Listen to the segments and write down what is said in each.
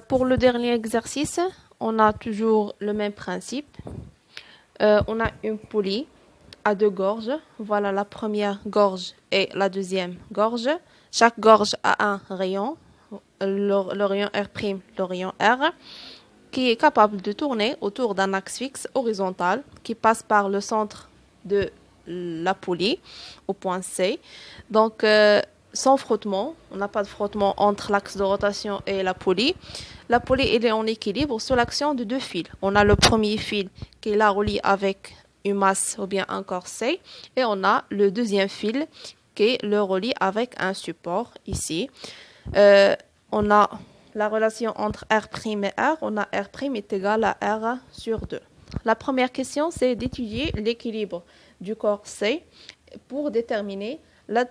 Pour le dernier exercice, on a toujours le même principe. On a une poulie à deux gorges. Voilà la première gorge et la deuxième gorge. Chaque gorge a un rayon, le rayon R', le rayon R, qui est capable de tourner autour d'un axe fixe horizontal qui passe par le centre de la poulie au point C. Donc, sans frottement, on n'a pas de frottement entre l'axe de rotation et la poulie. La poulie elle est en équilibre sous l'action de deux fils. On a le premier fil qui la relie avec une masse ou bien un corset et on a le deuxième fil qui le relie avec un support ici. On a la relation entre R' et R. On a R' est égal à R sur 2. La première question, c'est d'étudier l'équilibre du corps C pour déterminer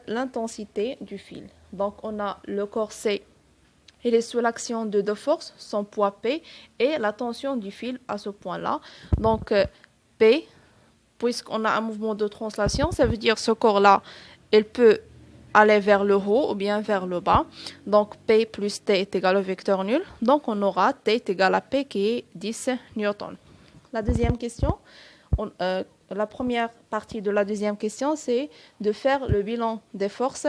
l'intensité du fil. Donc, on a le corps C, il est sous l'action de deux forces, son poids P et la tension du fil à ce point-là. Donc, P, puisqu'on a un mouvement de translation, ça veut dire ce corps-là, il peut aller vers le haut ou bien vers le bas. Donc, P plus T est égal au vecteur nul. Donc, on aura T est égal à P qui est 10 newtons. La deuxième question, la première partie de la deuxième question, c'est de faire le bilan des forces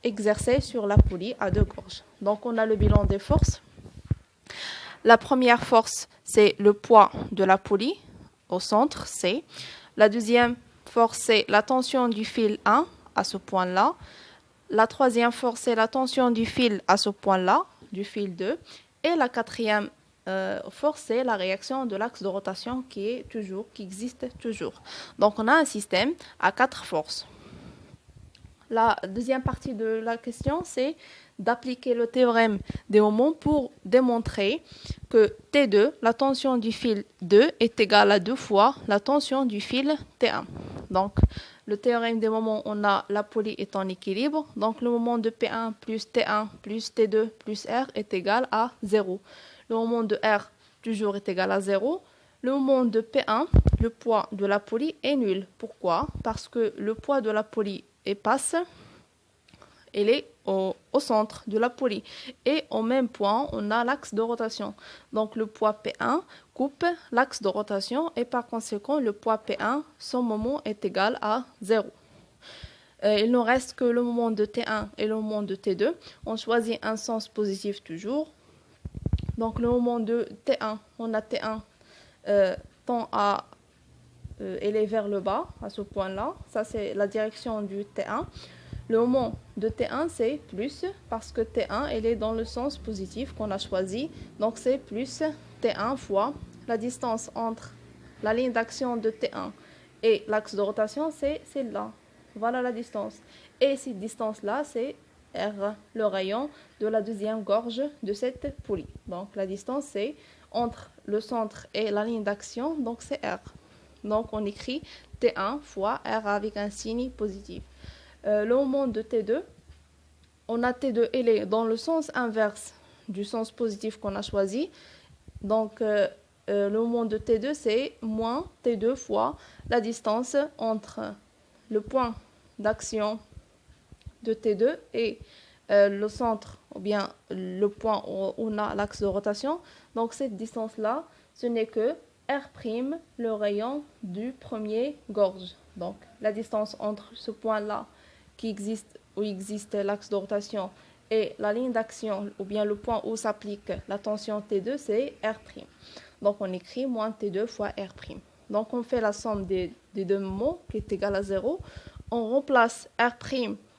exercées sur la poulie à deux gorges. Donc, on a le bilan des forces. La première force, c'est le poids de la poulie au centre, C. La deuxième force, c'est la tension du fil 1 à ce point-là. La troisième force, c'est la tension du fil à ce point-là, du fil 2. Et la quatrième force, c'est la réaction de l'axe de rotation qui existe toujours. Donc, on a un système à 4 forces. La deuxième partie de la question, c'est d'appliquer le théorème des moments pour démontrer que T2, la tension du fil 2, est égale à 2 fois la tension du fil T1. Donc, le théorème des moments, on a la poulie est en équilibre. Donc, le moment de P1 plus T1 plus T2 plus R est égal à 0. Le moment de R, toujours, est égal à 0. Le moment de P1, le poids de la poulie est nul. Pourquoi? Parce que le poids de la poulie il est au centre de la poulie. Et au même point, on a l'axe de rotation. Donc, le poids P1 coupe l'axe de rotation et par conséquent, le poids P1, son moment est égal à 0. Il ne reste que le moment de T1 et le moment de T2. On choisit un sens positif toujours. Donc, le moment de T1, on a T1 tend à aller vers le bas, à ce point-là. Ça, c'est la direction du T1. Le moment de T1, c'est plus, parce que T1, elle est dans le sens positif qu'on a choisi. Donc, c'est plus T1 fois la distance entre la ligne d'action de T1 et l'axe de rotation, c'est celle-là. Voilà la distance. Et cette distance-là, c'est R, le rayon de la deuxième gorge de cette poulie. Donc, la distance, c'est entre le centre et la ligne d'action, donc c'est R. Donc, on écrit T1 fois R avec un signe positif. Le moment de T2, on a T2, elle est dans le sens inverse du sens positif qu'on a choisi. Donc, le moment de T2, c'est moins T2 fois la distance entre le point d'action de T2 et le centre, ou bien le point où on a l'axe de rotation. Donc, cette distance-là, ce n'est que R', le rayon du premier gorge. Donc, la distance entre ce point-là où existe l'axe de rotation et la ligne d'action, ou bien le point où s'applique la tension T2, c'est R'. Donc, on écrit moins T2 fois R'. Donc, on fait la somme des deux moments qui est égale à 0. On remplace R'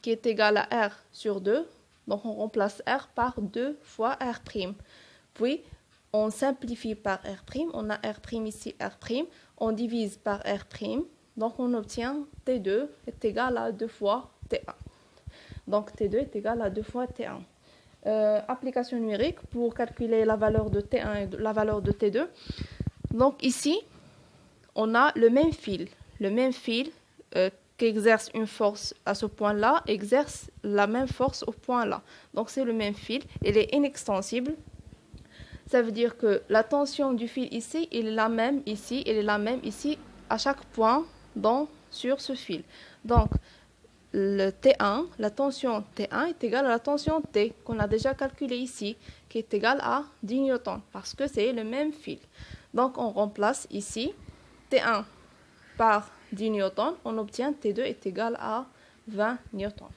qui est égal à R sur 2. Donc, on remplace R par 2 fois R'. Puis, on simplifie par R'. On a R' ici, R'. On divise par R'. Donc, on obtient T2 est égal à 2 fois T1. Donc, T2 est égal à 2 fois T1. Application numérique pour calculer la valeur de T1 et la valeur de T2. Donc, ici, on a le même fil. Le même fil qui exerce une force à ce point-là, exerce la même force au point-là. Donc, c'est le même fil. Il est inextensible. Ça veut dire que la tension du fil ici, il est la même ici, il est la même ici, à chaque point sur ce fil. Donc, le T1, la tension T1 est égale à la tension T qu'on a déjà calculée ici, qui est égale à 10 newtons, parce que c'est le même fil. Donc, on remplace ici T1 par 10 newtons, on obtient T2 est égal à 20 newtons.